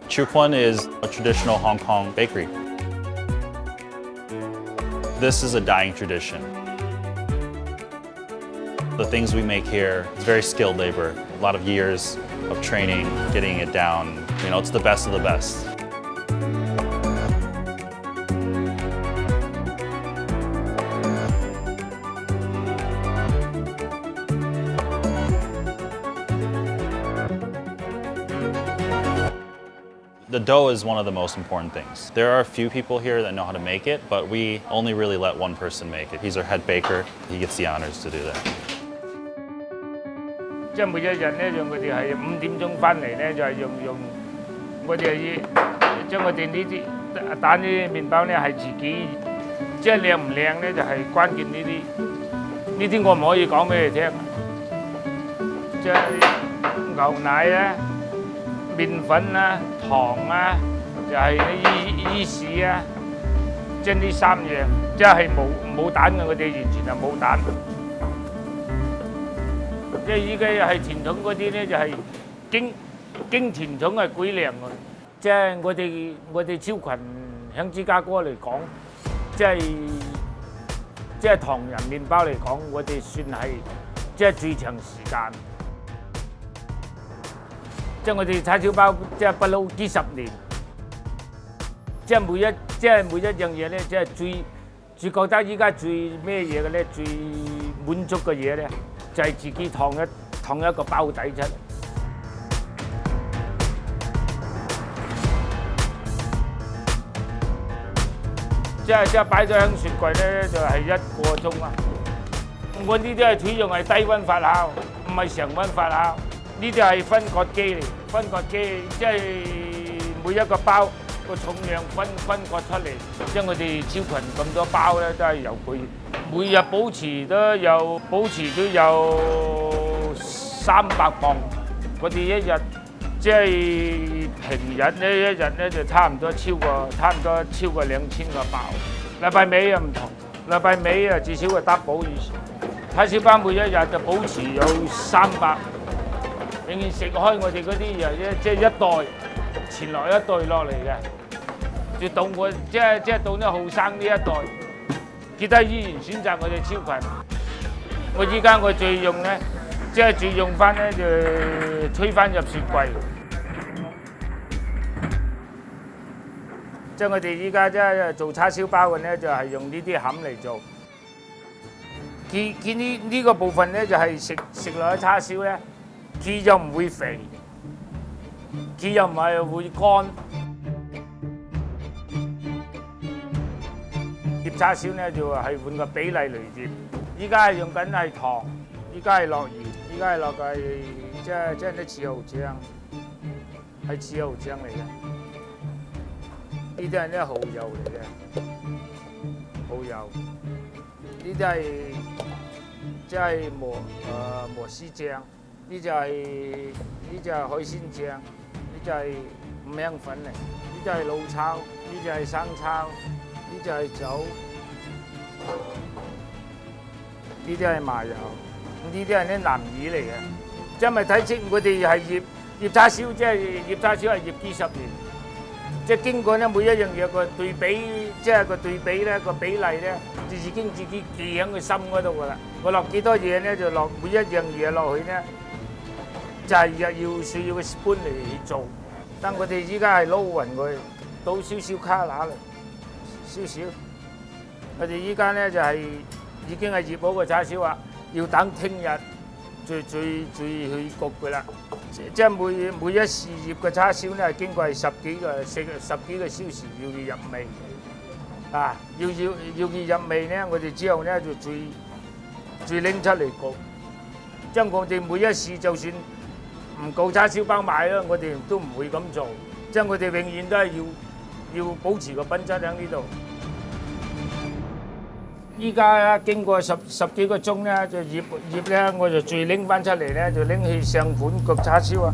Chukwan is a traditional Hong Kong bakery. This is a dying tradition. The things we make here, it's very skilled labor. A lot of years of training, getting it down. You know, it's the best of the best. The dough is one of the most important things. There are a few people here that know how to make it, but we only really let one person make it. He's our head baker. He gets the honors to do that. 即係每一日咧，讓佢哋係5點鐘翻嚟咧，就係用我哋係將我哋呢啲打呢啲麵包咧係自己，即係靚唔靚咧就係關鍵呢啲，呢啲我唔可以講俾你聽。即係牛奶啊、麵粉啊、糖啊，就係伊士啊，即係呢3樣，即係冇蛋嘅，我哋完全係冇蛋。即係依家係傳統嗰啲咧，就係經傳統係鬼靚嘅。即係我哋超群響芝加哥嚟講，即係唐人麵包嚟講，我哋算係即係最長時間。即係我哋叉燒包，即係不嬲幾十年。即係每一樣嘢咧，即係最覺得依家最咩嘢嘅咧，最滿足嘅嘢咧。就係自己燙一個包底出嚟，即係擺咗喺雪櫃咧，就係1個鐘啦。我呢啲係採用係低溫發酵，唔係常溫發酵。呢啲係分割機嚟，分割機即係每一個包個重量分割出嚟。即係我哋超群咁多包咧，都係由佢。每日保持都有300磅，我哋一日即係平日呢一日咧就差唔多超過2000個包。禮拜尾又唔同，禮拜尾啊至少係double以上。叉燒包每一日就保持有300，永遠食開我哋嗰啲又即係一代傳落一代落嚟嘅，就到我即係到呢後生呢一代。記得依然選擇我哋超群。我依家我最用咧，即係最用翻咧就推翻入雪櫃。即係我哋依家即係做叉燒包嘅咧，就係用呢啲餡嚟做。佢呢個部分咧就係食落去叉燒咧，佢又唔會肥，佢又唔係會乾。醃叉燒咧就係換個比例嚟醃，依家係用緊係糖，依家係落鹽，依家係落嘅即係啲豉油醬，係豉油醬嚟嘅。呢啲係啲蠔油嚟嘅，蠔油。呢啲係即係磨絲醬，呢就係海鮮醬，呢就係五香粉嚟，呢就係老抽，呢就係生抽。呢就係酒，呢啲係麻油，呢啲係啲南乳嚟嘅。即係咪睇清我哋係醃叉燒，即係醃叉燒係醃幾十年，即係經過咧每一樣嘢個對比，即係個對比咧個比例咧，就已經自己記喺個心嗰度㗎啦。我落幾多嘢咧，就落每一樣嘢落去咧，就係需要個 spoon 嚟做。但我哋依家係撈勻佢，倒少少卡拿嚟。少少，我哋依家咧就係已經係醃好個叉燒啦，要等聽日再去焗佢啦。即係每一時醃嘅叉燒咧，係經過係十幾個小時要佢入味，啊，要佢入味咧，我哋之後咧就再拎出嚟焗。即係我哋每一時就算唔夠叉燒包賣啦，我哋都唔會咁做。即係我哋永遠都係要保持個品質喺呢度。依家經過十幾個鐘咧，就醃咧，我就再拎翻出嚟咧，就拎去上盤焗叉燒啊。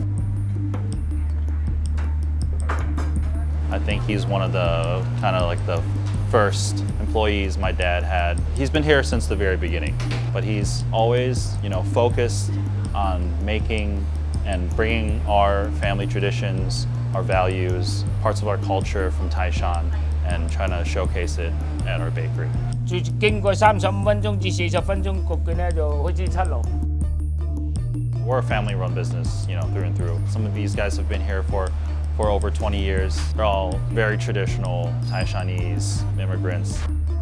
I think he's one of the kind of like the first employees my dad had. He's been here since the very beginning, but he's always, focused on making and bringing our family traditions our values, parts of our culture from Taishan, and trying to showcase it at our bakery. 經過35分鐘至40分鐘焗嘅咧，就開始出爐。We're a family-run business, through and through. Some of these guys have been here for over 20 years. They're all very traditional Taishanese immigrants.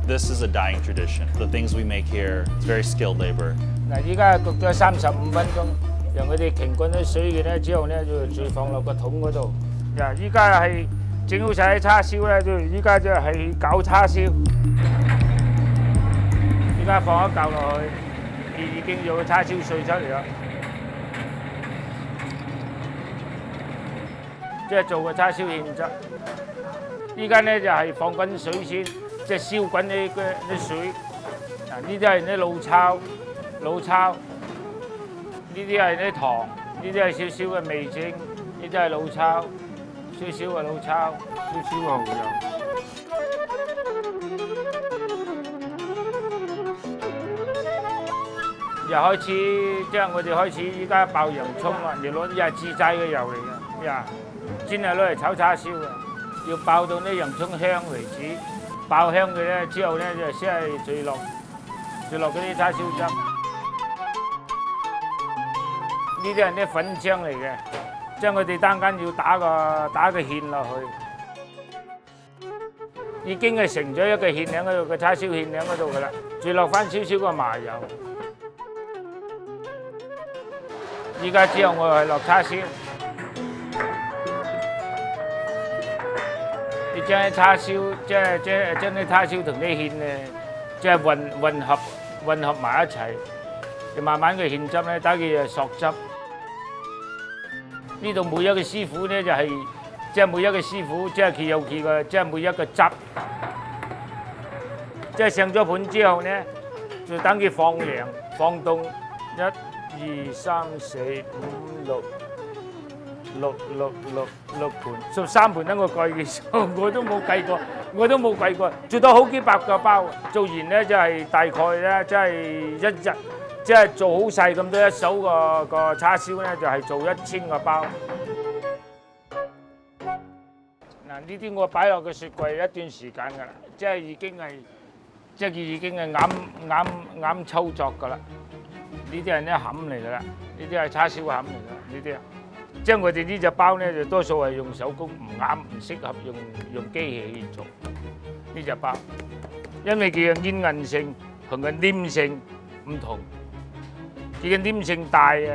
This is a dying tradition. The things we make here, it's very skilled labor. 嗱，依家焗咗35分鐘，讓佢哋擎滾咗水嘅咧之後咧，就再放落個桶嗰度。嗱，依家係整好晒啲叉燒咧，就依家就係攪叉燒。依家放一嚿落去，已經有個叉燒碎出嚟啦。即係做個叉燒芡汁。依家咧就係放滾水先，即係燒滾啲水。嗱，呢啲係啲老抽，呢啲係啲糖，呢啲係少少嘅味精，呢啲係老抽，少少嘅老抽，少少嘅蠔油。又開始，即係我哋開始依家爆洋葱啦，你攞呢係自製嘅油嚟嘅，呀，專係攞嚟炒叉燒嘅，要爆到啲洋葱香為止，爆香嘅咧之後咧就先係墜落嗰啲叉燒汁。呢啲係啲粉漿嚟嘅，即係我哋單間要打個芡落去，已經係成咗一個芡喺嗰度，個叉燒芡喺嗰度噶啦，再落翻少少個麻油。依家之後我係落叉燒，你將啲叉燒即係將啲叉燒同啲芡咧，即係混合埋一齊，你慢慢嘅芡汁咧，打佢就索汁。呢度每一個師傅咧就係即係每一個師傅，即係佢有佢嘅，即係每一個汁，即係上咗盤之後咧，就等佢放涼放凍1、2、3、4、5、6盤13盤，等我計嘅數，我都冇計過，做到好幾百個包。做完咧就係大概咧，即係一日。即係做好細咁多一手個叉燒咧，就係做1000個包。嗱，呢啲我擺落個雪櫃一段時間㗎啦，即係已經係啱操作㗎啦。呢啲係啲餡嚟㗎啦，呢啲係叉燒餡嚟㗎，呢啲啊。即係我哋呢隻包咧，就多數係用手工，唔適合用機器去做呢隻包，因為佢嘅煙韌性同個黏性唔同。佢嘅黏性大啊，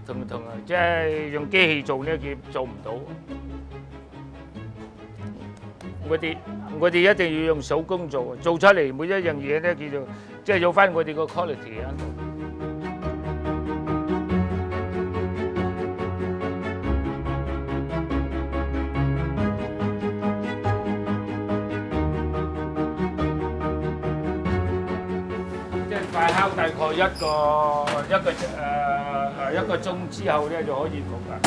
同啊，即係用機器做咧，佢做唔到。我哋一定要用手工做，做出嚟每一樣嘢咧，叫做即係有翻我哋個 quality 喺度。大烤大概一個鐘之後咧就可以焗啦。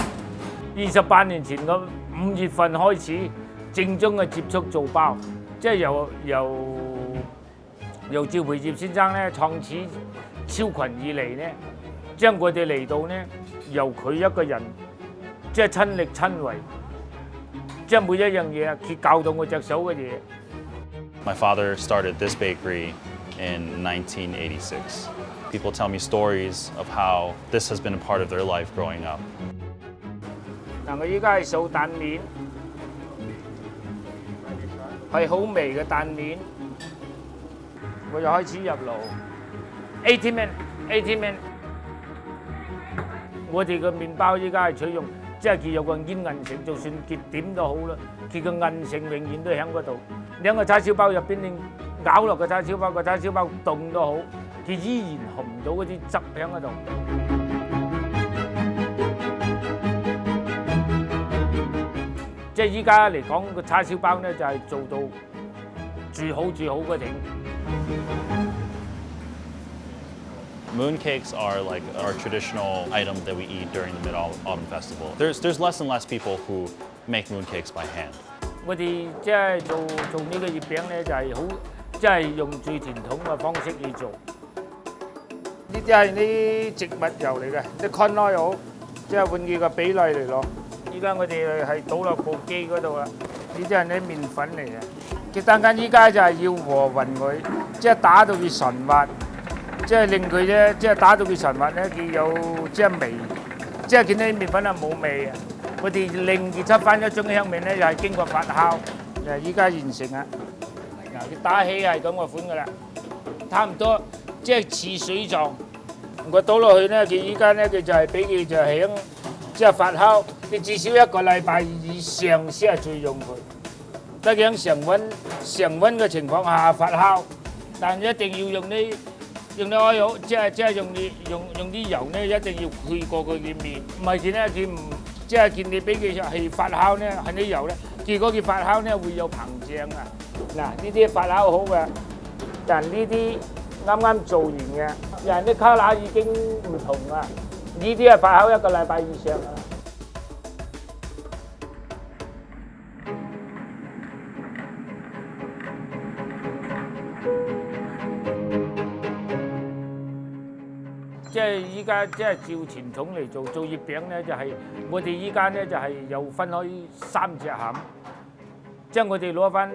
28年前咁5月份開始正宗嘅接觸做包，即係由趙培業先生咧創始超群以嚟咧，將我哋嚟到咧由佢一個人即係親力親為，即係每一樣嘢啊，佢教到我隻手嘅嘢。My father started this bakery in 1986. People tell me stories of how this has been a part of their life growing up. 嗱，我依家係掃蛋面，係好微嘅蛋面，我就開始入爐。80 minutes。我哋嘅麵包依家係採用，即係佢有個煙韌性，就算結點都好啦，佢嘅韌性永遠都喺嗰度。兩個叉燒包入邊，你咬落個叉燒包凍都好，佢依然含唔到嗰啲汁喺嗰度。即係依家嚟講個叉燒包咧，就係做到最好嘅頂。Mooncakes are like our traditional item that we eat during the Mid-Autumn Festival. There's less and less people who make mooncakes by hand. 我哋即係做呢個月餅咧，就係好，即係用最傳統嘅方式去做。呢啲係啲植物油嚟嘅，啲 corn oil，即係換佢個比例嚟咯。依家我哋係倒落部機嗰度啊，呢啲係啲麵粉嚟嘅。佢等緊依家就係要和勻佢，即係打到佢純滑，即係令佢咧，即係打到佢純滑咧，佢有即係味，即係見啲麵粉係冇味嘅。我哋令佢出翻一種香味咧，又係經過發酵，依家完成啦。嗱，佢打起係咁個款噶啦，差唔多即係似水狀。我倒落去咧，佢依家咧佢就係俾佢就響即係發酵，你至少1個禮拜以上先係最用佢。得響常溫嘅情況下發酵，但一定要用啲油，即係用啲油咧，一定要去過佢嘅面，唔係見咧佢唔即係見你俾佢係發酵咧，係啲油咧，結果佢發酵咧會有膨脹啊！嗱，呢啲發酵好嘅，但呢啲啱啱做完嘅，人啲卡拿已經唔同啦，呢啲係發酵1個禮拜以上啦。即係依家即係照傳統嚟做月餅咧，就係我哋依家咧就係有分開3隻餡，即係我哋攞翻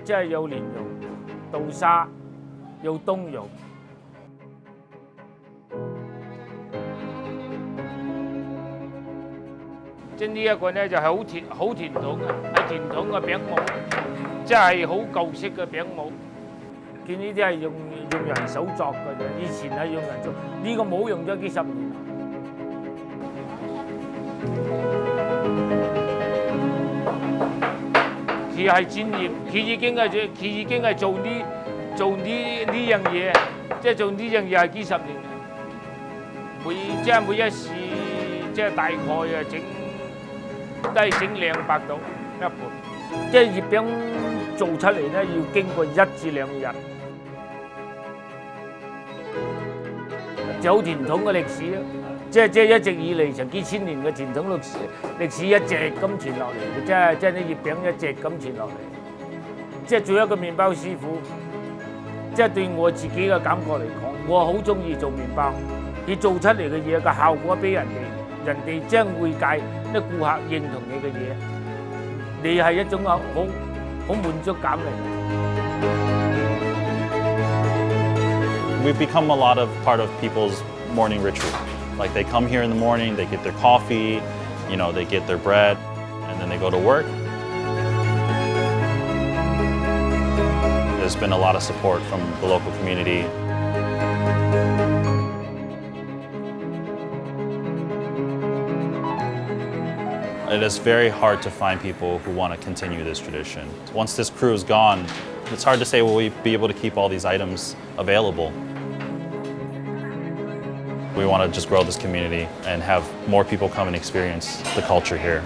即係有蓮蓉、豆沙、有冬蓉。即係呢一個咧就係好傳統嘅，係傳統嘅餅模，即係好舊式嘅餅模。見呢啲係用人手作嘅啫，以前係用人做，呢個模用咗幾十年。佢係專業，佢已經係做呢樣嘢，即係做呢樣嘢係幾十年。每一次即係大概都係整200度一盤，即係月餅做出嚟咧要經過1至2日。就好傳統嘅歷史咯，即係一直以嚟成幾千年嘅傳統歷史一直咁傳落嚟嘅，即係啲月餅一直咁傳落嚟。即係做一個麵包師傅，即係對我自己嘅感覺嚟講，我好中意做麵包。你做出嚟嘅嘢個效果俾人哋將會界啲顧客認同你嘅嘢，你係一種好滿足感嚟。We've become a lot of part of people's morning ritual. Like they come here in the morning, they get their coffee, they get their bread, and then they go to work. There's been a lot of support from the local community. It is very hard to find people who want to continue this tradition. Once this crew is gone, it's hard to say will we be able to keep all these items available. We want to just grow this community and have more people come and experience the culture here.